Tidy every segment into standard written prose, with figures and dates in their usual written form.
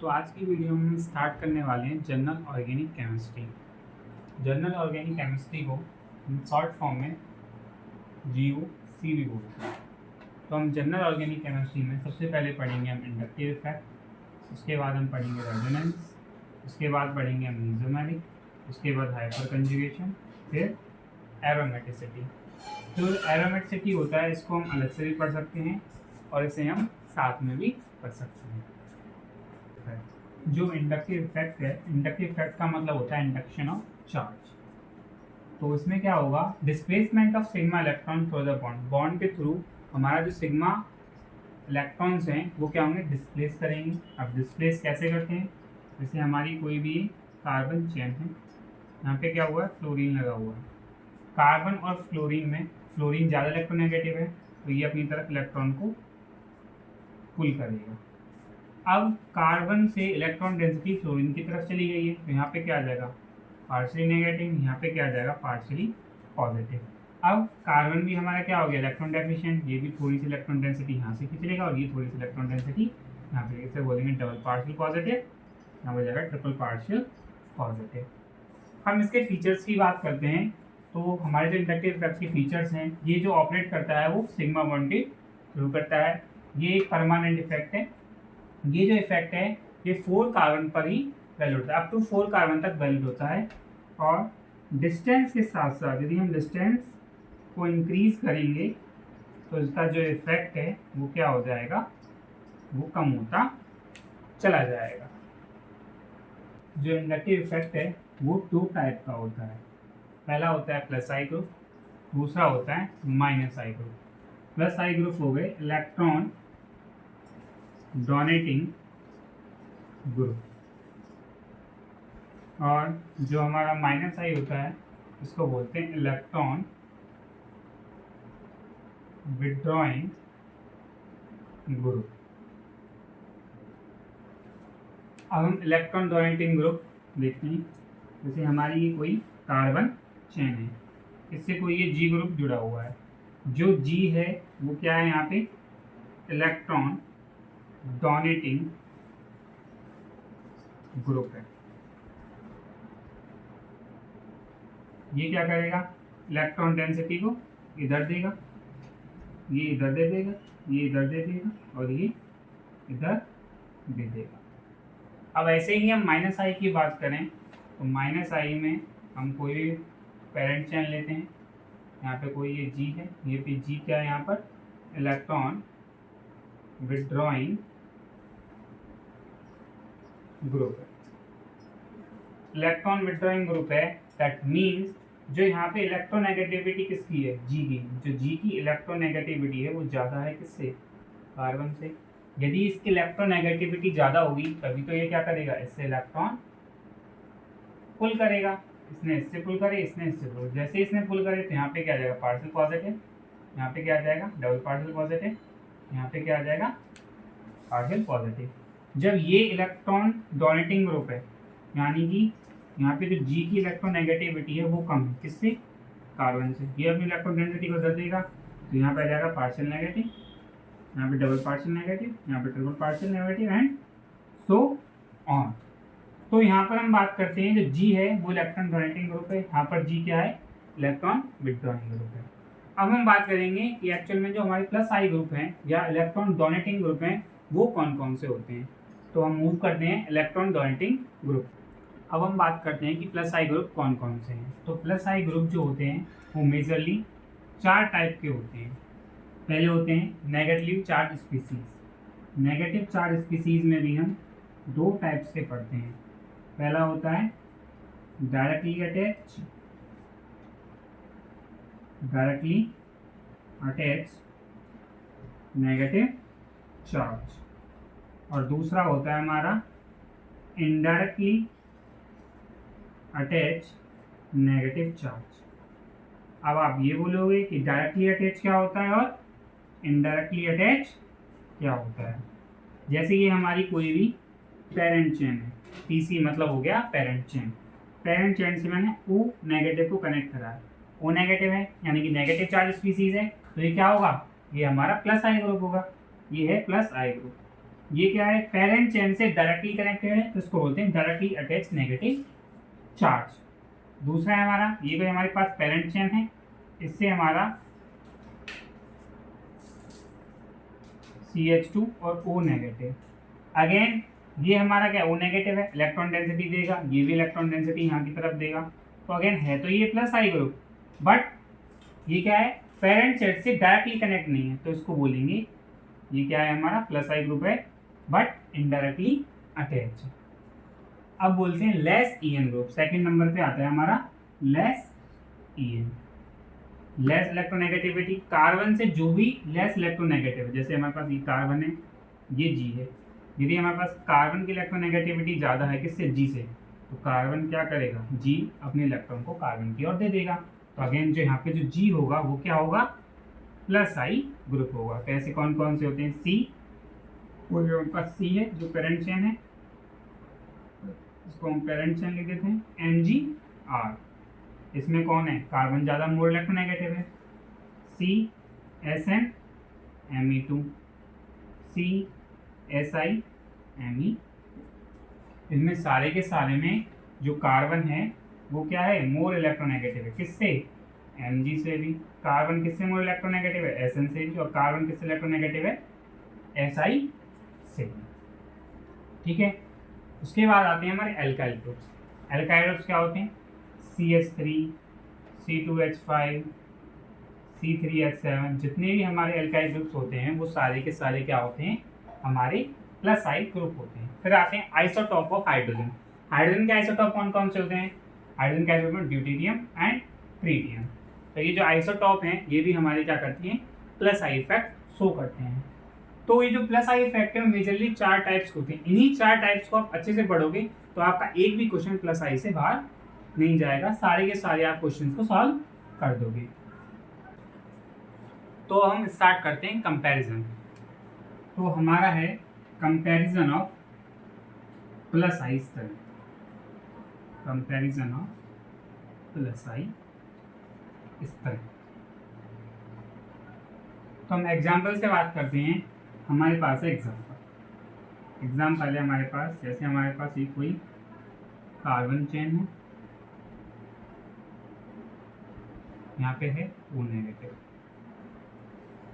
तो आज की वीडियो में हम स्टार्ट करने वाले हैं general organic chemistry. General organic chemistry को शॉर्ट फॉर्म में GOC भी बोलते हैं। तो हम जनरल ऑर्गेनिक केमिस्ट्री में सबसे पहले पढ़ेंगे हम इंडक्टिव इफेक्ट, उसके बाद हम पढ़ेंगे रेजोनेंस, उसके बाद पढ़ेंगे हम मीसोमेरिक, उसके बाद हाइपर कंजुगेशन, फिर एरोमेटिसिटी। जो एरोमेटिसिटी होता है इसको हम अलग से भी पढ़ सकते हैं और इसे हम साथ में भी पढ़ सकते हैं। जो इंडक्टिव इफेक्ट है, इंडक्टिव इफेक्ट का मतलब होता है इंडक्शन ऑफ चार्ज। तो इसमें क्या होगा, displacement of sigma electron through the bond, bond के थ्रू हमारा जो सिग्मा इलेक्ट्रॉन्स हैं वो क्या होंगे, डिस्प्लेस करेंगे। अब डिस्प्लेस कैसे करते हैं, जैसे हमारी कोई भी कार्बन चेन है, यहाँ पे क्या हुआ है, फ्लोरीन लगा हुआ है। कार्बन और फ्लोरीन में फ्लोरीन ज़्यादा इलेक्ट्रोनेगेटिव है तो ये अपनी तरफ इलेक्ट्रॉन को पुल करेगा। अब कार्बन से इलेक्ट्रॉन डेंसिटी फ्लोरीन की तरफ चली गई है तो यहाँ पे क्या आ जाएगा, पार्शियली नेगेटिव, यहाँ पे क्या आ जाएगा, पार्शियली पॉजिटिव। अब कार्बन भी हमारा क्या हो गया, इलेक्ट्रॉन डेफिशिएंट, ये भी थोड़ी सी इलेक्ट्रॉन डेंसिटी यहाँ से खींच लेगा और ये थोड़ी सी इलेक्ट्रॉन डेंसिटी यहाँ पे, इसे बोलेंगे डबल पार्शियल पॉजिटिव, यहाँ पर जाएगा ट्रिपल पार्शियल पॉजिटिव। हम इसके फीचर्स की बात करते हैं तो हमारे जो इंडक्टिव इफेक्ट के फीचर्स हैं, ये जो ऑपरेट करता है वो सिग्मा बॉन्ड के थ्रू करता है। ये एक परमानेंट इफेक्ट है। ये जो इफेक्ट है ये 4 कार्बन पर ही वैलिड होता है, अप टू 4 कार्बन तक वैलिड होता है। और डिस्टेंस के साथ साथ यदि हम डिस्टेंस को इंक्रीज करेंगे तो इसका जो इफेक्ट है वो क्या हो जाएगा, वो कम होता चला जाएगा। जो इंडक्टिव इफेक्ट है वो 2 टाइप का होता है। पहला होता है प्लस आई ग्रुप, दूसरा होता है माइनस आई ग्रुप। प्लस आई ग्रुप हो गए इलेक्ट्रॉन डोनेटिंग ग्रुप, और जो हमारा माइनस आई होता है इसको बोलते हैं इलेक्ट्रॉन विड्रॉइंग ग्रुप। अब हम इलेक्ट्रॉन डोनेटिंग ग्रुप देखते हैं। जैसे हमारी कोई कार्बन चेन है, इससे कोई ये G ग्रुप जुड़ा हुआ है। जो G है वो क्या है, यहाँ पे इलेक्ट्रॉन डोनेटिंग ग्रुप है। ये क्या करेगा, इलेक्ट्रॉन डेंसिटी को इधर देगा, ये इधर दे देगा, ये इधर दे देगा और ये इधर दे देगा। अब ऐसे ही हम माइनस आई की बात करें तो माइनस आई में हम कोई भी पेरेंट चेन लेते हैं। यहाँ पे कोई ये G है, ये पे G क्या है, यहाँ पर इलेक्ट्रॉन विड्रॉइंग ग्रुप है। इलेक्ट्रॉन विड्रॉइंग ग्रुप है, दैट मीन्स जो यहाँ पे इलेक्ट्रोनेगेटिविटी किसकी है, G की। जो G की इलेक्ट्रोनेगेटिविटी है वो ज़्यादा है किससे, कार्बन से। यदि इसकी इलेक्ट्रोनेगेटिविटी ज़्यादा होगी तभी तो ये क्या करेगा, इससे इलेक्ट्रॉन पुल करेगा। इसने इससे पुल करे, इसने इससे पुल, जैसे इसने पुल करे तो यहाँ पे क्या आ जाएगा, पार्शियल पॉजिटिव, यहाँ पे क्या आ जाएगा, डबल पार्शियल पॉजिटिव, यहाँ पे क्या आ जाएगा, पार्शियल पॉजिटिव। जब ये इलेक्ट्रॉन डोनेटिंग ग्रुप है, यानी कि यहाँ पे जो G की इलेक्ट्रोनेगेटिविटी है वो कम है किससे, कार्बन से। ये अपनी इलेक्ट्रॉन डेंसिटी को दे देगा तो यहाँ पे आ जाएगा पार्शियल नेगेटिव, यहाँ पे डबल पार्शियल नेगेटिव, यहाँ पे triple partial negative and so on. तो यहाँ पर हम बात करते हैं जो G है वो इलेक्ट्रॉन डोनेटिंग ग्रुप है, यहाँ पर G क्या है, इलेक्ट्रॉन विड्रॉइंग ग्रुप है। अब हम बात करेंगे कि एक्चुअल में जो हमारे प्लस आई ग्रुप हैं या इलेक्ट्रॉन डोनेटिंग ग्रुप हैं वो कौन कौन से होते हैं। तो हम मूव करते हैं इलेक्ट्रॉन डोनेटिंग ग्रुप। अब हम बात करते हैं कि प्लस आई ग्रुप कौन कौन से हैं। तो प्लस आई ग्रुप जो होते हैं वो मेजरली 4 टाइप के होते हैं। पहले होते हैं negative charge species. Negative charge species में भी हम 2 टाइप्स के पढ़ते हैं। पहला होता है डायरेक्टली अटैच नेगेटिव चार्ज, और दूसरा होता है हमारा इनडायरेक्टली अटैच नेगेटिव चार्ज। अब आप ये बोलोगे कि डायरेक्टली अटैच क्या होता है और इनडायरेक्टली अटैच क्या होता है। जैसे कि हमारी कोई भी पेरेंट चेन है, PC मतलब हो गया पेरेंट चेन। पेरेंट चेन से मैंने O नेगेटिव को कनेक्ट करा है, O नेगेटिव है यानी कि नेगेटिव चार्ज स्पीसीज है, तो ये क्या होगा, ये हमारा प्लस आई ग्रुप होगा। ये है प्लस आई ग्रुप। ये क्या है, पेरेंट चेन से डायरेक्टली कनेक्टेड है तो इसको बोलते हैं डायरेक्टली अटैच नेगेटिव चार्ज। दूसरा है हमारा, ये कोई हमारे पास पेरेंट चेन है, इससे हमारा CH2 और O नेगेटिव। अगेन ये हमारा क्या, O नेगेटिव है, इलेक्ट्रॉन डेंसिटी देगा, ये भी इलेक्ट्रॉन डेंसिटी यहाँ की तरफ देगा। तो अगेन है तो ये प्लस आई ग्रुप, बट ये क्या है, पेरेंट सेट से डायरेक्टली कनेक्ट नहीं है, तो इसको बोलेंगे ये क्या है, हमारा प्लस आई ग्रुप है बट इनडायरेक्टली अटैच। अब बोलते हैं less EN group. Second number पे आता है हमारा less EN, less electronegativity. Carbon से जो भी लेस इलेक्ट्रोनेगेटिव, जैसे हमारे पास ये कार्बन है, ये G है, यदि हमारे पास कार्बन की इलेक्ट्रोनेगेटिविटी ज़्यादा है किससे, G से, तो कार्बन क्या करेगा, G अपने इलेक्ट्रॉन को कार्बन की ओर दे देगा। तो अगेन जो यहाँ पे जो G होगा वो क्या होगा, प्लस आई ग्रुप होगा। कैसे कौन कौन से होते हैं, C, वो जो उनका C है जो पेरेंट चेन है, इसको हम पेरेंट चेन लिख देते हैं, MgR। इसमें कौन है, कार्बन ज़्यादा मोर इलेक्ट्रोनेगेटिव है, CSN Me2, CSI Me। इनमें सारे के सारे में जो कार्बन है वो क्या है, मोर इलेक्ट्रोनेगेटिव है, किससे, Mg से भी। कार्बन किससे मोर इलेक्ट्रोनेगेटिव है, Sn से भी। और कार्बन किससे इलेक्ट्रोनेगेटिव है, Si से भी। ठीक है, उसके बाद आते हैं हमारे एल्काइल ग्रुप्स। एल्काइल ग्रुप्स क्या होते हैं, CH3, C2H5, C3H7, जितने भी हमारे एल्काइल ग्रुप्स होते हैं वो सारे के सारे क्या होते हैं, हमारे प्लस आई ग्रुप होते हैं। फिर आते हैं आइसोटॉप ऑफ हाइड्रोजन। हाइड्रोजन के आइसोटॉप कौन कौन से होते हैं, हाइड्रोजन के आइसोटॉप ड्यूटेरियम एंड ट्रिटियम। तो ये जो आइसोटॉप हैं ये भी हमारे क्या करती हैं, प्लस आई इफेक्ट शो करते हैं। तो ये जो प्लस आई इफेक्ट है मेजरली 4 टाइप्स होते हैं। इन्हीं 4 टाइप्स को आप अच्छे से पढ़ोगे तो आपका एक भी क्वेश्चन प्लस आई से बाहर नहीं जाएगा, सारे के सारे आप क्वेश्चन को सॉल्व कर दोगे। तो हम स्टार्ट करते हैं कंपैरिजन। तो हमारा है कंपैरिजन ऑफ प्लस आई स्तर, कंपैरिजन ऑफ प्लस आई स्तर। तो हम एग्जाम्पल से बात करते हैं। हमारे पास है एग्जाम्पल है हमारे पास, जैसे हमारे पास ये कोई कार्बन चेन है, यहाँ पे है O नेगेटिव।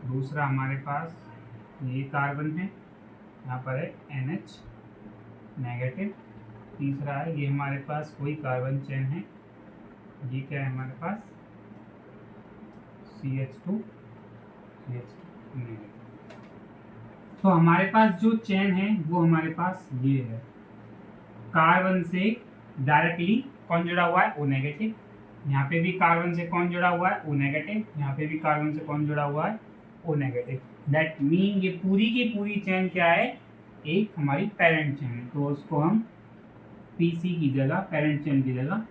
दूसरा हमारे पास ये कार्बन है, यहाँ पर है NH नेगेटिव। तीसरा है ये हमारे पास कोई कार्बन चेन है, ये क्या है हमारे पास CH2 नेगेटिव। तो हमारे पास जो चेन है वो हमारे पास ये है, कार्बन से डायरेक्टली कौन जुड़ा हुआ है, O नेगेटिव। यहाँ पे भी कार्बन से कौन जुड़ा हुआ है, O नेगेटिव। यहाँ पे भी कार्बन से कौन जुड़ा हुआ है, O नेगेटिव। दैट मीन ये पूरी की पूरी चेन क्या है, एक हमारी पेरेंट चेन है। तो उसको हम PC की जगह, पेरेंट चेन की जगह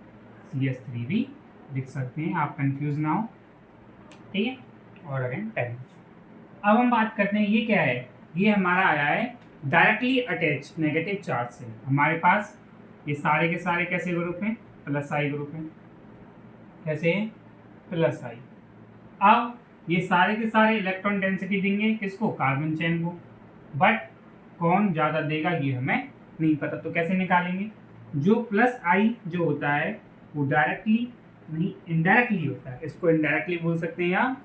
CH3 भी लिख सकते हैं, आप कंफ्यूज ना हो, ठीक है। और अगेन पेरेंट। अब हम बात करते हैं ये क्या है, ये हमारा आया है डायरेक्टली अटैच नेगेटिव चार्ज से। हमारे पास ये सारे के सारे कैसे ग्रुप हैं, प्लस आई ग्रुप हैं। कैसे हैं, प्लस आई। अब ये सारे के सारे इलेक्ट्रॉन डेंसिटी देंगे किसको, कार्बन चेन को, बट कौन ज़्यादा देगा ये हमें नहीं पता। तो कैसे निकालेंगे, जो प्लस आई जो होता है वो डायरेक्टली नहीं इनडायरेक्टली होता है। इसको इनडायरेक्टली बोल सकते हैं या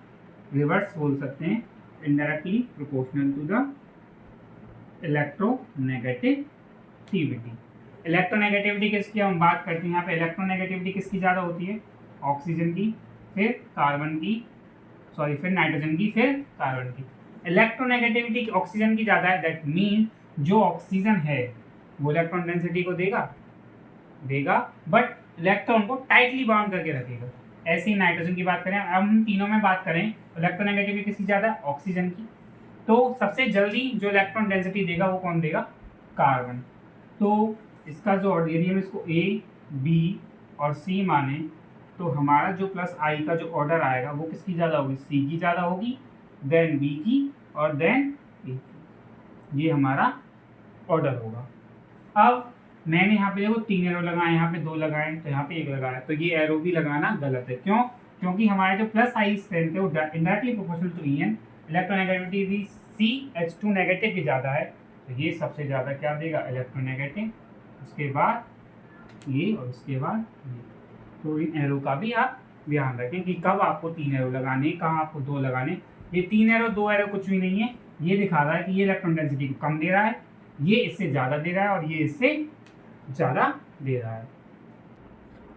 रिवर्स बोल सकते हैं, indirectly proportional to the electronegativity. Electronegativity किसकी हम बात करते हैं, यहाँ पे इलेक्ट्रोनेगेटिविटी किसकी ज़्यादा होती है, ऑक्सीजन की, फिर कार्बन की, सॉरी फिर नाइट्रोजन की, फिर कार्बन की। इलेक्ट्रोनेगेटिविटी ऑक्सीजन की ज़्यादा है, दैट मीन जो ऑक्सीजन है वो इलेक्ट्रॉन डेंसिटी को देगा बट इलेक्ट्रॉन को टाइटली बाउंड करके रखेगा। ऐसे ही नाइट्रोजन की बात करें, अब हम तीनों में बात करें, इलेक्ट्रोनेगेटिविटी किसकी ज़्यादा, ऑक्सीजन की। तो सबसे जल्दी जो इलेक्ट्रॉन डेंसिटी देगा वो कौन देगा, कार्बन। तो इसका जो, यदि हम इसको A, B और C माने तो हमारा जो प्लस आई का जो ऑर्डर आएगा वो किसकी ज़्यादा होगी, C की ज़्यादा होगी, देन B की और देन A की। ये हमारा ऑर्डर होगा। अब मैंने यहाँ पे देखो 3 एरो लगाए, यहाँ पे 2 लगाए, तो यहाँ पे 1 लगाया, तो ये एरो भी लगाना गलत है। क्यों, क्योंकि हमारे जो प्लस आई स्ट्रेंथ है वो indirectly proportional to EN। Electronegativity भी CH2 नेगेटिव की ज़्यादा है, तो ये सबसे ज़्यादा क्या देगा, इलेक्ट्रोनेगेटिव, उसके बाद ये और उसके बाद ये। तो इन एरो का भी आप ध्यान रखें कि कब आपको 3 एरो लगाने, कहाँ आपको 2 लगाने। ये 3 एरो 2 एरो कुछ भी नहीं है, ये दिखा रहा है कि ये इलेक्ट्रॉन डेंसिटी को कम दे रहा है, ये इससे ज़्यादा दे रहा है और ये इससे ज़्यादा दे रहा है।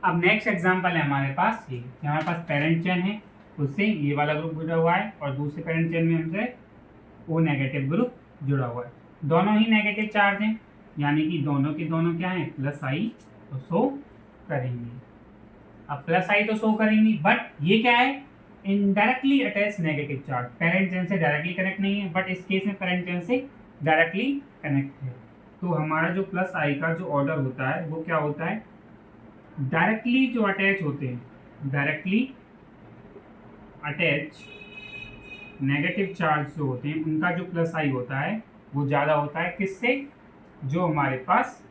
अब नेक्स्ट एग्जांपल है हमारे पास ये, हमारे पास पेरेंट चेन है, उससे ये वाला ग्रुप जुड़ा हुआ है और दूसरे पेरेंट चेन में हमसे ओ नेगेटिव ग्रुप जुड़ा हुआ है। दोनों ही नेगेटिव चार्ज हैं, यानी कि दोनों के दोनों क्या हैं, प्लस आई तो शो करेंगे। अब प्लस आई तो शो करेंगी, बट ये क्या है, indirectly attach negative charge, parent chain से डायरेक्टली कनेक्ट नहीं है, बट इस केस में पेरेंट चेन से डायरेक्टली कनेक्ट है। तो हमारा जो प्लस आई का जो ऑर्डर होता है वो क्या होता है, डायरेक्टली जो अटैच होते हैं, डायरेक्टली अटैच नेगेटिव चार्ज जो होते हैं उनका जो प्लस आई होता है वो ज़्यादा होता है किससे, जो हमारे पास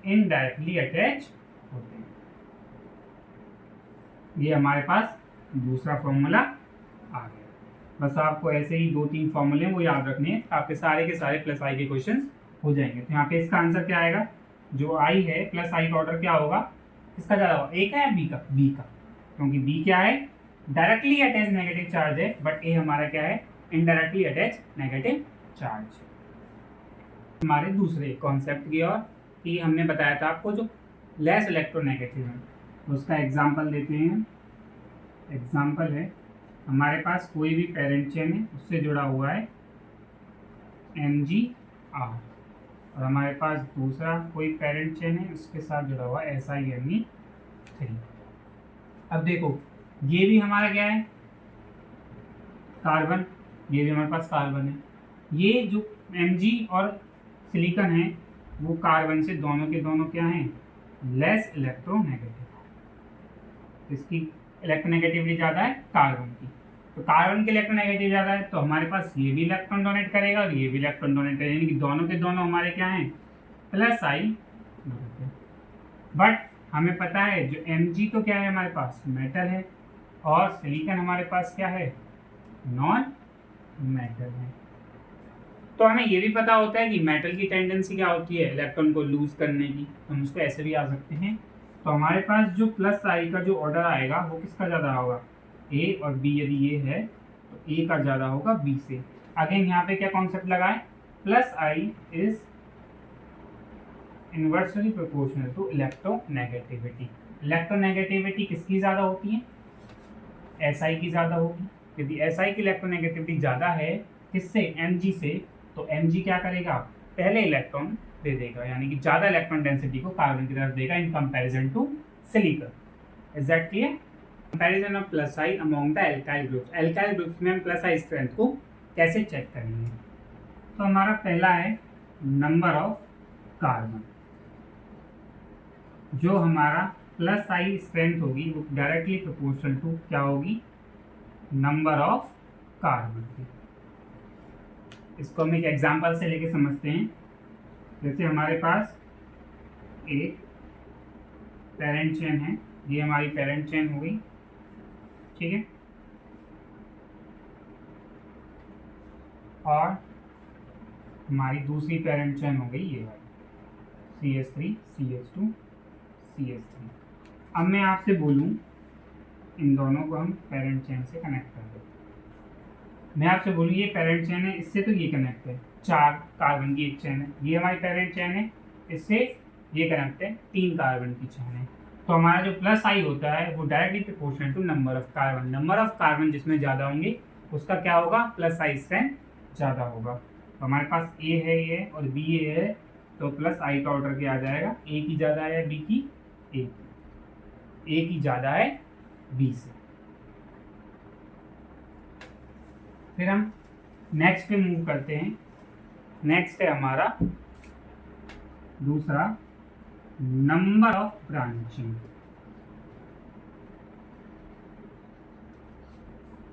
इनडायरेक्टली अटैच होते हैं। ये हमारे पास दूसरा फॉर्मूला आ गया। बस आपको ऐसे ही 2-3 फॉर्मूले वो याद रखने हैं, आपके सारे के सारे प्लस आई के क्वेश्चन हो जाएंगे। तो यहाँ पे इसका आंसर क्या आएगा, जो आई है प्लस आई का ऑर्डर क्या होगा, किसका ज़्यादा होगा, ए का या बी का, बी का, क्योंकि बी क्या है, डायरेक्टली अटैच नेगेटिव चार्ज है, बट ए हमारा क्या है, इनडायरेक्टली अटैच नेगेटिव चार्ज। हमारे दूसरे कॉन्सेप्ट की ओर, कि हमने बताया था आपको जो लेस इलेक्ट्रोनेगेटिव है, तो उसका एग्जांपल देते हैं। एग्जांपल है हमारे पास कोई भी पेरेंट चेन है, उससे जुड़ा हुआ है MgR, और हमारे पास दूसरा कोई पेरेंट चेन है उसके साथ जुड़ा हुआ है SiMe3। अब देखो ये भी हमारा क्या है, कार्बन, ये भी हमारे पास कार्बन है। ये जो Mg और सिलिकॉन है वो कार्बन से दोनों के दोनों क्या हैं, लेस इलेक्ट्रोनेगेटिव। इसकी इलेक्ट्रोनेगेटिविटी ज़्यादा है कार्बन की, तो कार्बन की इलेक्ट्रोनेगेटिव ज़्यादा है, तो हमारे पास ये भी इलेक्ट्रॉन डोनेट करेगा और ये भी इलेक्ट्रॉन डोनेट करेगा, यानी कि दोनों के दोनों हमारे क्या हैं, प्लस आई। बट हमें पता है जो Mg तो क्या है हमारे पास, मेटल है, और सिलिकॉन हमारे पास क्या है, नॉन मेटल है। तो हमें ये भी पता होता है कि मेटल की टेंडेंसी क्या होती है, इलेक्ट्रॉन को लूज करने की, हम उसको ऐसे भी आ सकते हैं। तो हमारे पास जो प्लस आई का जो ऑर्डर आएगा वो किसका ज़्यादा होगा, ए और बी, यदि ये है तो ए का ज़्यादा होगा बी से। अगेन यहाँ पे क्या कॉन्सेप्ट लगाएं, plus I is inversely proportional to electronegativity. Electronegativity किसकी ज़्यादा होती है, SI की ज़्यादा होगी। यदि SI की इलेक्ट्रोनेगेटिविटी ज़्यादा है किससे, Mg से, तो Mg क्या करेगा, पहले इलेक्ट्रॉन दे देगा, यानी कि ज़्यादा इलेक्ट्रॉन डेंसिटी को कार्बन की तरफ देगा in comparison to silicon. Is that clear. Comparison of plus I among the alkyl groups. Alkyl groups में हम प्लस आई स्ट्रेंथ को कैसे चेक करेंगे, तो हमारा पहला है नंबर ऑफ कार्बन। जो हमारा प्लस आई स्ट्रेंथ होगी वो डायरेक्टली प्रोपोर्शनल टू क्या होगी, नंबर ऑफ कार्बन की। इसको हम एक एग्जांपल से लेके समझते हैं। जैसे हमारे पास एक पेरेंट चेन है, ये हमारी पेरेंट चेन हो गई, ठीक है, और हमारी दूसरी पेरेंट चेन हो गई ये वाली CH3 CH2 CH3। अब मैं आपसे बोलूं इन दोनों को हम पेरेंट चेन से कनेक्ट कर दें। मैं आपसे बोलूँ ये पेरेंट चेन है, इससे तो ये कनेक्ट है, 4 कार्बन की एक चेन है, ये हमारी पेरेंट चेन है, इससे ये कनेक्ट है, 3 कार्बन की चेन है। तो हमारा जो प्लस आई होता है वो directly proportional to number of carbon. Number of carbon जिसमें ज़्यादा होंगे उसका क्या होगा, प्लस आई स्ट्रेंथ ज़्यादा होगा। तो हमारे पास ए है ये और बी ए है, तो प्लस आई का ऑर्डर क्या आ जाएगा, ए की ज़्यादा है बी की, ए की ज़्यादा है बी से। फिर हम नेक्स्ट पे मूव करते हैं। नेक्स्ट है हमारा दूसरा नंबर ऑफ ब्रांचिंग।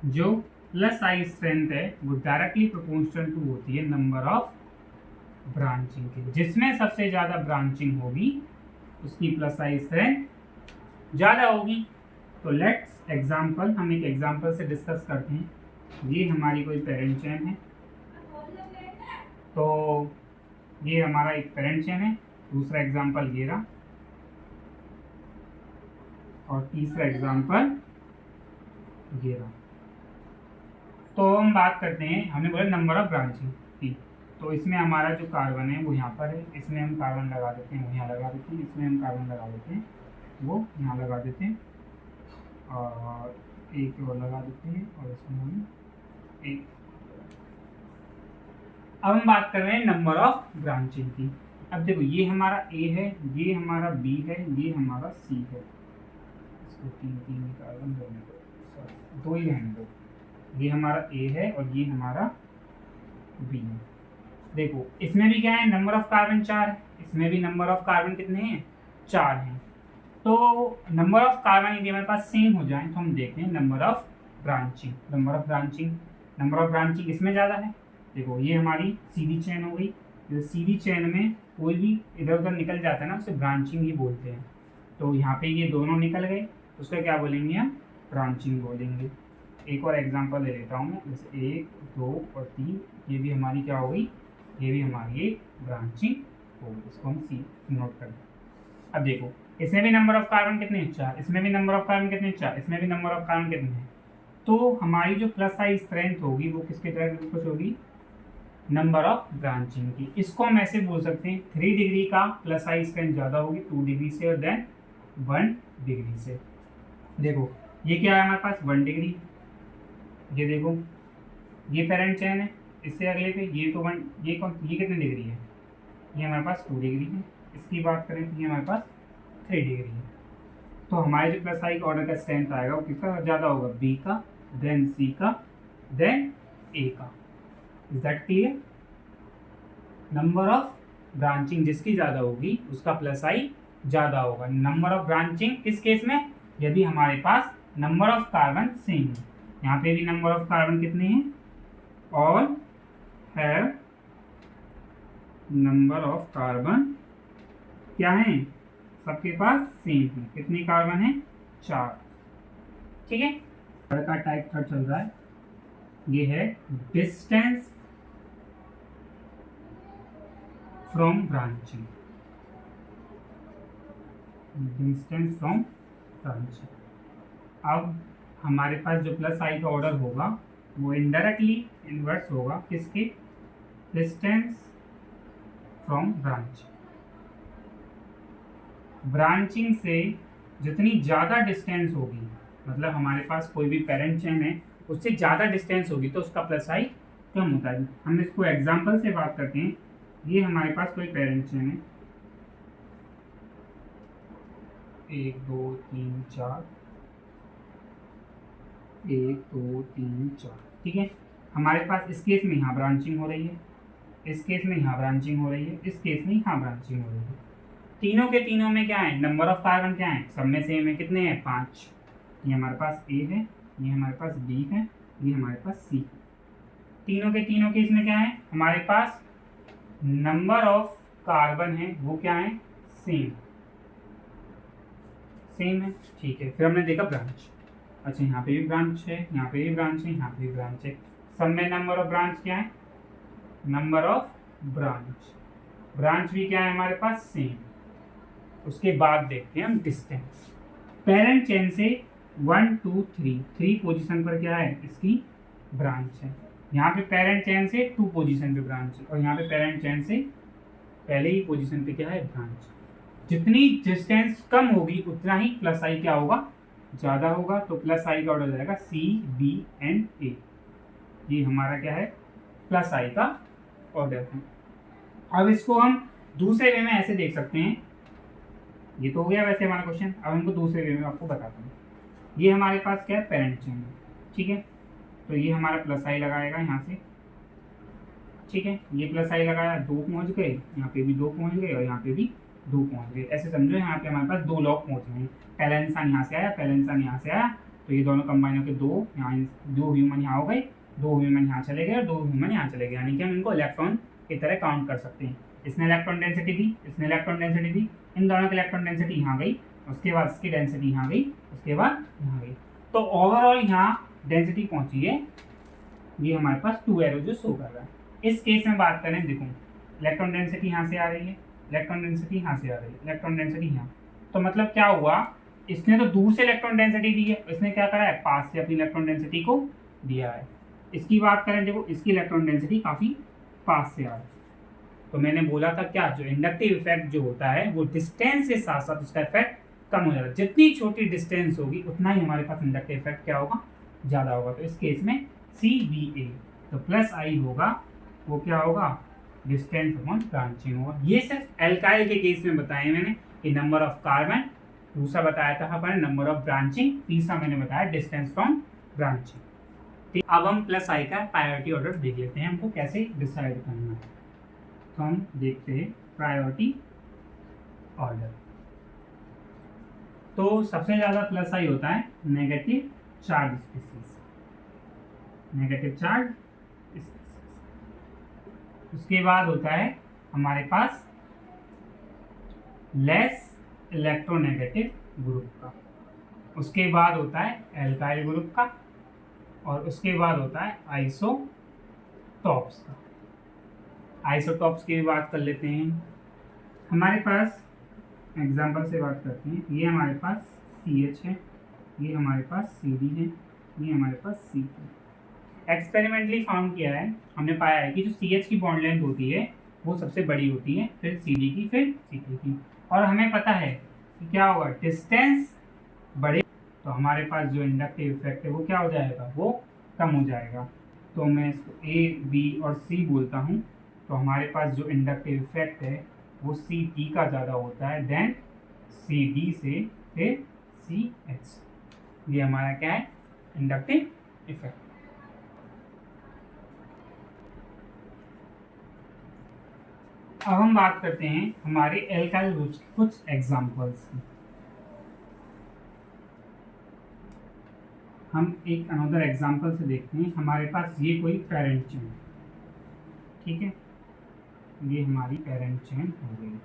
जो प्लस आई स्ट्रेंथ है वो डायरेक्टली प्रोपोर्शनल टू होती है नंबर ऑफ ब्रांचिंग के। जिसमें सबसे ज़्यादा ब्रांचिंग होगी उसकी प्लस आई स्ट्रेंथ ज़्यादा होगी। तो लेट्स एग्जाम्पल, हम एक एग्जाम्पल से डिस्कस करते हैं। ये हमारी कोई पेरेंट चेन है, तो ये हमारा एक पेरेंट चेन है, दूसरा एग्जांपल ये रहा, और तीसरा एग्जांपल ये रहा। तो हम बात करते हैं, हमने बोला नंबर ऑफ ब्रांचिंग की, तो इसमें हमारा जो कार्बन है वो यहाँ पर है, इसमें हम कार्बन लगा देते हैं, वो यहाँ लगा देते हैं, इसमें हम कार्बन लगा देते हैं, वो यहाँ लगा देते हैं, और एक और लगा देते हैं, और इसमें हम एक। अब हम बात कर रहे हैं नंबर ऑफ ब्रांचिंग की। अब देखो ये हमारा ए है, ये हमारा बी है, ये हमारा सी है। इसको तीन तीन कार्बन रहने दो, सॉरी दो ही रहने दो। ये हमारा ए है और ये हमारा बी है। देखो इसमें भी क्या है, नंबर ऑफ कार्बन 4 है, इसमें भी नंबर ऑफ कार्बन कितने हैं, 4 हैं। तो नंबर ऑफ कार्बन यदि हमारे पास सेम हो जाए तो हम देखते हैं number of branching. Number of branching इसमें ज़्यादा है। देखो ये हमारी सीधी चेन हो गई, तो सीधी चेन में कोई भी इधर उधर निकल जाता है ना, उसे ब्रांचिंग ही बोलते हैं। तो यहाँ पे ये दोनों निकल गए, उसका क्या बोलेंगे हम, ब्रांचिंग बोलेंगे। एक और एग्जांपल ले लेता हूँ मैं, जैसे 1 2 और 3, ये भी हमारी क्या हो गई, ये भी हमारी एक ब्रांचिंग हो गई। इसको हम सी नोट कर दें। अब देखो इसमें भी नंबर ऑफ कार्बन कितने हैं, 4, इसमें भी नंबर ऑफ कार्बन कितने हैं, 4, इसमें भी नंबर ऑफ कार्बन कितने हैं। तो हमारी जो प्लस आई स्ट्रेंथ होगी वो किसके तरह कुछ होगी, नंबर ऑफ ब्रांचिंग की। इसको हम ऐसे बोल सकते हैं 3 डिग्री का प्लस आई स्ट्रेंथ ज़्यादा होगी 2 डिग्री से और देन 1 डिग्री से। देखो ये क्या है हमारे पास 1 डिग्री, ये देखो ये पेरेंट चेन है, इससे अगले पे ये तो 1, ये कितने डिग्री है, ये हमारे पास 2 डिग्री है। इसकी बात करें तो ये हमारे पास 3 डिग्री है। तो हमारे जो प्लस आई ऑर्डर का स्ट्रेंथ आएगा वो किसका ज़्यादा होगा, बी का, देन सी का, देन ए का। Is that clear. Number of branching जिसकी ज़्यादा होगी उसका प्लस आई ज़्यादा होगा। नंबर ऑफ ब्रांचिंग किस केस में, यदि हमारे पास नंबर ऑफ कार्बन सेम है। यहाँ पे भी नंबर ऑफ कार्बन कितने हैं, all have number of carbon क्या है, सबके पास सेम है। कितने कार्बन है, 4। ठीक है, का टाइप थर्ड चल रहा है, ये है distance from branching. Distance from branching. अब हमारे पास जो प्लस आई का ऑर्डर होगा वो इनडायरेक्टली इन्वर्स होगा किसके, डिस्टेंस फ्रॉम ब्रांच। ब्रांचिंग से जितनी ज़्यादा डिस्टेंस होगी, मतलब हमारे पास कोई भी पेरेंट चेन है उससे ज़्यादा डिस्टेंस होगी तो उसका प्लस आई कम होता है। हम इसको एग्जांपल से बात करते हैं। ये हमारे पास कोई पेरेंट चेन है, 1 2 3 4, 1 2 3 4, ठीक है। हमारे पास इस केस में यहाँ ब्रांचिंग हो रही है, इस केस में यहाँ ब्रांचिंग हो रही है, इस केस में यहाँ ब्रांचिंग हो रही है। तीनों के तीनों में क्या है, नंबर ऑफ कार्बन क्या है, सब में सेम है। कितने हैं, 5। ये हमारे पास ए है, ये हमारे पास बी है, ये हमारे पास सी है। तीनों के तीनों केस में क्या है, हमारे पास नंबर ऑफ कार्बन है वो क्या है, सेम है। ठीक है, फिर हमने देखा ब्रांच। अच्छा यहाँ पे भी ब्रांच है, यहाँ पे भी ब्रांच है, यहाँ पे भी ब्रांच है। सब में नंबर ऑफ ब्रांच क्या है, नंबर ऑफ ब्रांच भी क्या है हमारे पास, सेम। उसके बाद देखते हैं हम डिस्टेंस। पेरेंट चेन से 1 2 3 पोजीशन पर क्या है, इसकी ब्रांच है। यहाँ पे पेरेंट चेन से 2 पोजीशन पे ब्रांच है, और यहाँ पे पेरेंट चेन से पहले ही पोजीशन पे क्या है, ब्रांच। जितनी डिस्टेंस कम होगी उतना ही प्लस आई क्या होगा, ज़्यादा होगा। तो प्लस आई का ऑर्डर जाएगा सी बी एंड ए। ये हमारा क्या है, प्लस आई का ऑर्डर है। अब इसको हम दूसरे वे में ऐसे देख सकते हैं। ये तो हो गया वैसे हमारा क्वेश्चन। अब हमको दूसरे वे में आपको बताता हूँ। ये हमारे पास क्या है, पेरेंट चेन है, ठीक है। तो ये हमारा प्लस आई लगाएगा यहाँ से, ठीक है। ये प्लस आई लगाया, 2 पहुँच गए, यहाँ पे भी 2 पहुँच गए, और यहाँ पे भी 2 पहुँच गए। ऐसे समझो यहाँ पे हमारे पास 2 लॉग पहुँच गए। पहला इंसान यहाँ से आया, पहला इंसान यहाँ से आया, तो ये दोनों कंबाइन होकर 2 यहाँ, 2 ह्यूमन यहाँ हो गए, 2 ह्यूमन यहाँ चले गए और 2 ह्यूमन यहाँ चले गए। यानी कि हम इनको इलेक्ट्रॉन की तरह काउंट कर सकते हैं। इसने इलेक्ट्रॉन डेंसिटी दी, इसने इलेक्ट्रॉन डेंसिटी दी, इन दोनों की इलेक्ट्रॉन डेंसिटी यहाँ गई, उसके बाद इसकी डेंसिटी यहाँ गई, उसके बाद यहाँ गई। तो ओवरऑल यहाँ डेंसिटी पहुँची है, ये हमारे पास 2 एरो जो शो कर रहा है। इस केस में बात करें, देखो इलेक्ट्रॉन डेंसिटी यहाँ से आ रही है, इलेक्ट्रॉन डेंसिटी यहाँ से आ रही है, इलेक्ट्रॉन डेंसिटी यहाँ। तो मतलब क्या हुआ, इसने तो दूर से इलेक्ट्रॉन डेंसिटी दी है, इसने क्या करा है, पास से अपनी इलेक्ट्रॉन डेंसिटी को दिया है। इसकी बात करें, देखो इसकी इलेक्ट्रॉन डेंसिटी काफ़ी पास से आ रही है। तो मैंने बोला था क्या, जो इंडक्टिव इफेक्ट जो होता है वो डिस्टेंस के साथ साथ उसका इफेक्ट कम हो जाता है। जितनी छोटी डिस्टेंस होगी उतना ही हमारे पास इंडक्टिव इफेक्ट क्या होगा, ज़्यादा होगा। तो इस केस में CBA, तो प्लस आई होगा, वो क्या होगा, डिस्टेंस अपॉन ब्रांचिंग होगा। ये सिर्फ एल्काइल के केस में बताया मैंने कि नंबर ऑफ कार्बन, दूसरा बताया था अपन नंबर ऑफ ब्रांचिंग, तीसरा मैंने बताया डिस्टेंस फ्रॉम ब्रांचिंग। ठीक, अब हम प्लस आई का प्रायोरिटी ऑर्डर देख लेते हैं, हमको कैसे डिसाइड करना है। तो हम देखते हैं प्रायोरिटी ऑर्डर। तो सबसे ज़्यादा प्लस आई होता है negative charge species, negative charge species. उसके बाद होता है हमारे पास लेस इलेक्ट्रोनेगेटिव ग्रुप का, उसके बाद होता है एल्काइल ग्रुप का, और उसके बाद होता है आइसोटॉप्स का। आइसोटॉप्स की भी बात कर लेते हैं। हमारे पास एग्जांपल से बात करते हैं, ये हमारे पास CH है, ये हमारे पास CD है, ये हमारे पास C है। एक्सपेरिमेंटली फाउंड किया है, हमने पाया है कि जो CH की बॉन्ड लेंथ होती है वो सबसे बड़ी होती है, फिर CD की, फिर CK की। और हमें पता है कि क्या होगा, डिस्टेंस बढ़े तो हमारे पास जो इंडक्टिव इफेक्ट है वो क्या हो जाएगा, वो कम हो जाएगा। तो मैं इसको A, B और C बोलता हूँ। तो हमारे पास जो इंडक्टिव इफेक्ट है वो CD का ज़्यादा होता है देन CD से फिर CH। ये हमारा क्या है, इंडक्टिव इफेक्ट। अब हम बात करते हैं हमारे एल्काइल ग्रुप्स के कुछ एग्जांपल्स की। हम एक अनदर एग्जांपल से देखते हैं। हमारे पास ये कोई पेरेंट चेन, ठीक है, ये हमारी पेरेंट चेन हो गई,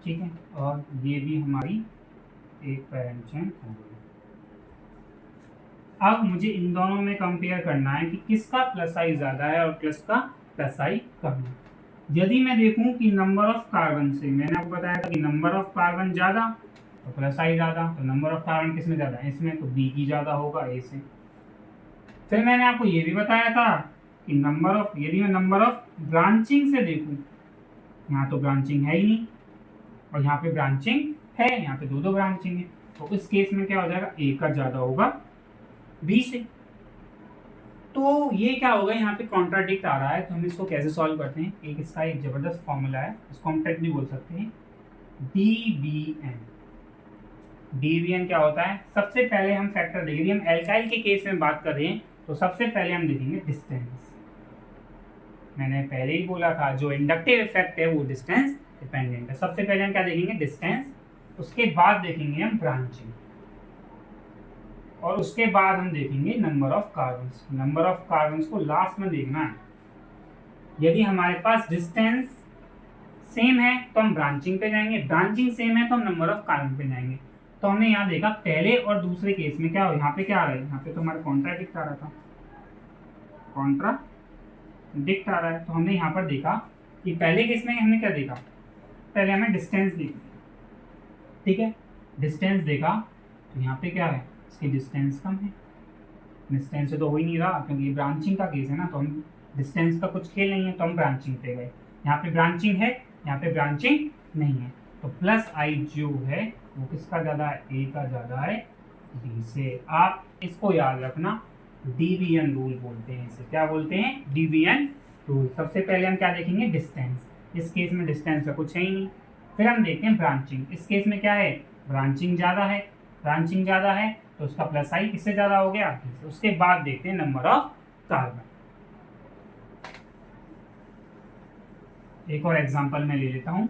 ठीक है, और ये भी हमारी एक पेरेंट चेन हो गई। अब मुझे इन दोनों में कंपेयर करना है कि किसका प्लस आई ज़्यादा है और किसका प्लस आई कम है। यदि मैं देखूं कि नंबर ऑफ कार्बन से, मैंने आपको बताया था कि नंबर ऑफ कार्बन ज़्यादा तो प्लस आई ज़्यादा, तो नंबर ऑफ कार्बन किस में ज़्यादा है, इसमें, तो B की ज़्यादा होगा A से। फिर मैंने आपको ये भी बताया था कि नंबर ऑफ, यदि मैं नंबर ऑफ ब्रांचिंग से देखूं, यहाँ तो ब्रांचिंग है ही नहीं और यहाँ पे ब्रांचिंग है, यहाँ पे दो ब्रांचिंग है, तो इस केस में क्या हो जाएगा, A का ज़्यादा होगा B से। तो ये क्या होगा, यहाँ पे कॉन्ट्राडिक्ट आ रहा है। तो हम इसको कैसे सॉल्व करते हैं, एक इसका एक जबरदस्त फॉर्मूला है, इसको हम ट्रिक भी बोल सकते हैं, DBN। DBN क्या होता है, सबसे पहले हम फैक्टर देखेंगे, हम एल्काइल के केस में बात कर रहे हैं तो सबसे पहले हम देखेंगे डिस्टेंस। मैंने पहले ही बोला था जो इंडक्टिव इफेक्ट है वो डिस्टेंस डिपेंडेंट है। सबसे पहले हम क्या देखेंगे, डिस्टेंस, उसके बाद देखेंगे हम ब्रांचिंग, और उसके बाद हम देखेंगे number of carbons. Number of carbons को लास्ट में देखना है। यदि हमारे पास डिस्टेंस सेम है तो हम ब्रांचिंग पे जाएंगे, ब्रांचिंग सेम है तो हम नंबर ऑफ कार्बन पे जाएंगे। तो हमने यहाँ देखा पहले और दूसरे केस में क्या हो, यहाँ पे क्या आ रहा है, यहाँ पे तो हमारा कॉन्ट्राडिक्ट आ रहा था, कॉन्ट्राडिक्ट आ रहा है। तो हमने यहाँ पर देखा कि पहले केस में हमने क्या देखा, पहले हमें डिस्टेंस देखी, ठीक है, डिस्टेंस देखा तो यहाँ पे क्या है, इसकी डिस्टेंस कम है, डिस्टेंस से तो हो ही नहीं रहा क्योंकि ये ब्रांचिंग का केस है ना, तो हम डिस्टेंस का कुछ खेल नहीं है तो हम ब्रांचिंग पे गए। यहाँ पे ब्रांचिंग है, यहाँ पे ब्रांचिंग नहीं है, तो प्लस आई जो है वो किसका ज़्यादा है, A का ज़्यादा है B से। आप इसको याद रखना, DBN रूल बोलते हैं इसे, क्या बोलते हैं, DBN रूल। सबसे पहले हम क्या देखेंगे, डिस्टेंस, इस केस में डिस्टेंस का कुछ है ही नहीं। फिर हम देखते हैं ब्रांचिंग, इस केस में क्या है, ब्रांचिंग ज़्यादा है, ब्रांचिंग ज़्यादा है तो उसका प्लस आई किससे ज़्यादा हो गया, उसके बाद देखते हैं नंबर ऑफ कार्बन। एक और एग्जांपल मैं ले लेता हूँ,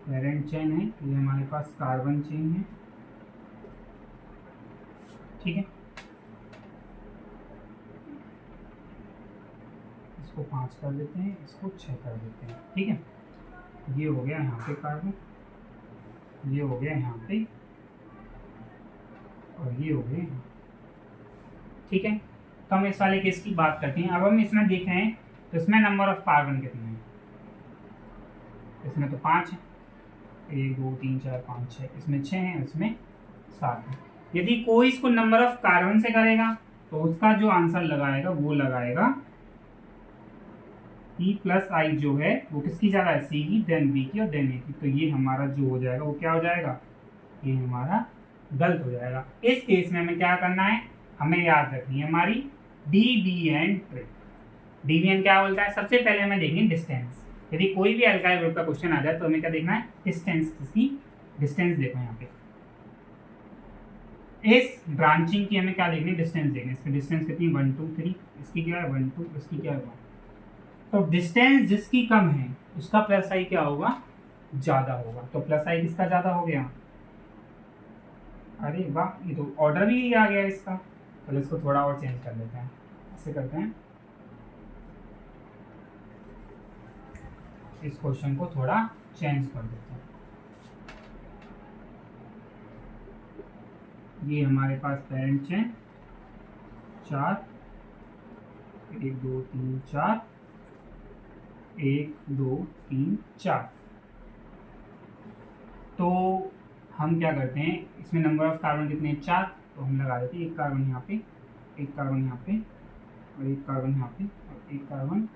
पेरेंट चेन है, ये हमारे पास कार्बन चेन है, ठीक है, इसको 5 कर देते हैं, इसको 6 कर देते हैं, ठीक है। ये हो गया यहाँ पे कार्बन, ये हो गया यहाँ पे और ये हो गया यहाँ। ठीक है, तो हम इस वाले केस की बात करते हैं। अब हम इसमें देखें तो इसमें नंबर ऑफ कार्बन कितने हैं, इसमें तो 5 है, 1 2 3 4 5 6, इसमें 6 हैं, इसमें 7 है। यदि कोई इसको नंबर ऑफ कार्बन से करेगा तो उसका जो आंसर लगाएगा वो लगाएगा E प्लस आई जो है वो किसकी ज़्यादा है, सी की, देन बी की और देन ए की। तो ये हमारा जो हो जाएगा वो क्या हो जाएगा, ये हमारा गलत हो जाएगा। इस केस में हमें क्या करना है, हमें याद रखनी है हमारी डीवीएन ट्रिक। डीवीएन क्या बोलता है, सबसे पहले हमें देखेंगे डिस्टेंस। यदि कोई भी अल्काइल ग्रुप का क्वेश्चन आ जाए तो हमें क्या देखना है, डिस्टेंस। किसकी डिस्टेंस देखो यहाँ पे, इस ब्रांचिंग की हमें क्या देखनी है, डिस्टेंस देखनी है। इसकी डिस्टेंस कितनी, 1 2 3, इसकी क्या है 1 2, इसकी क्या है 1। तो डिस्टेंस जिसकी कम है उसका प्लस आई क्या होगा, ज़्यादा होगा। तो प्लस आई किसका ज़्यादा हो गया, अरे वाह, ये तो ऑर्डर भी आ गया इसका। तो इसको थोड़ा और चेंज कर लेते हैं, ऐसे करते हैं, इस क्वेश्चन को थोड़ा चेंज कर देते हैं। ये हमारे पास पेरेंट्स हैं 4, 1 2 3 4, 1 2 3 4। तो हम क्या करते हैं, इसमें नंबर ऑफ कार्बन कितने हैं, 4। तो हम लगा देते हैं 1 कार्बन यहाँ पे, 1 कार्बन यहाँ पे और 1 कार्बन यहाँ पे और 1 कार्बन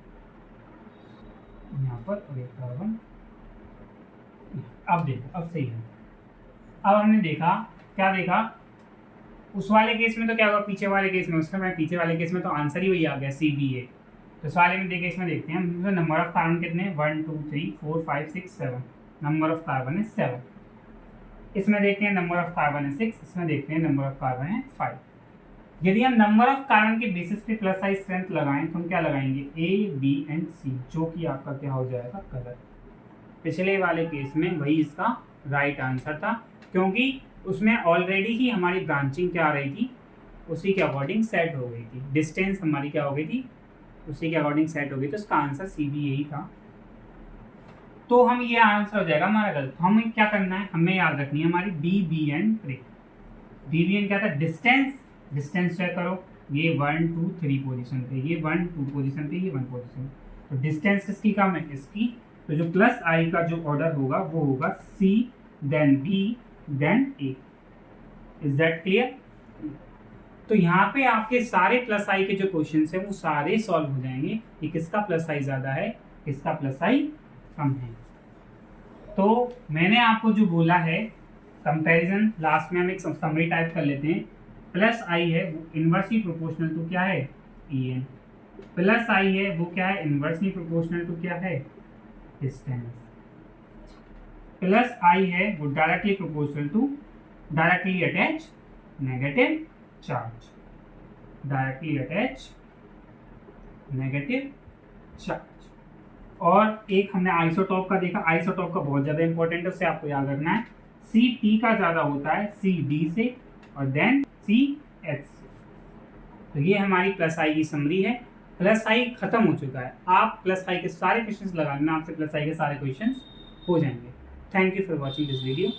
यहाँ पर और 1 कार्बन। अब देखो, अब सही है। अब हमने देखा, क्या देखा, उस वाले केस में तो क्या होगा, पीछे वाले केस में, उसमें पीछे वाले केस में तो आंसर ही वही आ गया, सी बी ए। तो इस वाले में देखे, इसमें देखते हैं हम नंबर ऑफ कार्बन कितने हैं, 1 2 3 4 5 6 7। नंबर ऑफ कार्बन है 7। इसमें देखते हैं नंबर ऑफ कार्बन है 6, इसमें देखते हैं नंबर ऑफ कार्बन है 5। यदि हम नंबर ऑफ कार्बन के बेसिस पे प्लस आई स्ट्रेंथ लगाएं तो हम क्या लगाएंगे, ए बी एंड सी, जो कि आपका क्या हो जाएगा, कलर। पिछले वाले केस में वही इसका राइट आंसर था, क्योंकि उसमें ऑलरेडी ही हमारी ब्रांचिंग क्या आ रही थी, उसी के अकॉर्डिंग सेट हो गई थी। डिस्टेंस हमारी क्या हो गई थी, उसी के अकॉर्डिंग सेट हो गई, तो उसका आंसर सी बी यही था। तो हम ये आंसर हो जाएगा हमारा गलत। तो हमें क्या करना है, हमें याद रखनी है हमारी D B N trick. D B N क्या था, डिस्टेंस। डिस्टेंस चेक करो, ये 1 2 3 पोजीशन पे, ये 1 2 पोजीशन पे, ये 1 पोजीशन। तो डिस्टेंस किसकी कम है, इसकी। तो जो प्लस आई का जो ऑर्डर होगा वो होगा C then B then A. Is that clear. तो यहाँ पे आपके सारे प्लस आई के जो क्वेश्चन है वो सारे सॉल्व हो जाएंगे कि किसका प्लस आई ज़्यादा है, किसका प्लस आई कम है। तो मैंने आपको जो बोला है कंपैरिजन, लास्ट में हम एक समरी टाइप कर लेते हैं। प्लस आई है वो इनवर्सली प्रोपोर्शनल टू क्या है, ई एन। प्लस आई है वो क्या है, इनवर्सली प्रोपोर्शनल टू क्या है, डिस्टेंस। प्लस आई है वो directly proportional to directly attach negative charge, directly attach negative charge. और एक हमने आइसोटॉप का देखा, आइसोटॉप का बहुत ज़्यादा इंपॉर्टेंट है, उससे आपको याद रखना है सी टी का ज़्यादा होता है सी डी से और देन सी एच से। तो ये हमारी प्लस आई की समरी है। प्लस आई खत्म हो चुका है, आप प्लस आई के सारे क्वेश्चंस लगाना, आपसे प्लस आई के सारे क्वेश्चंस हो जाएंगे। Thank you for watching this video.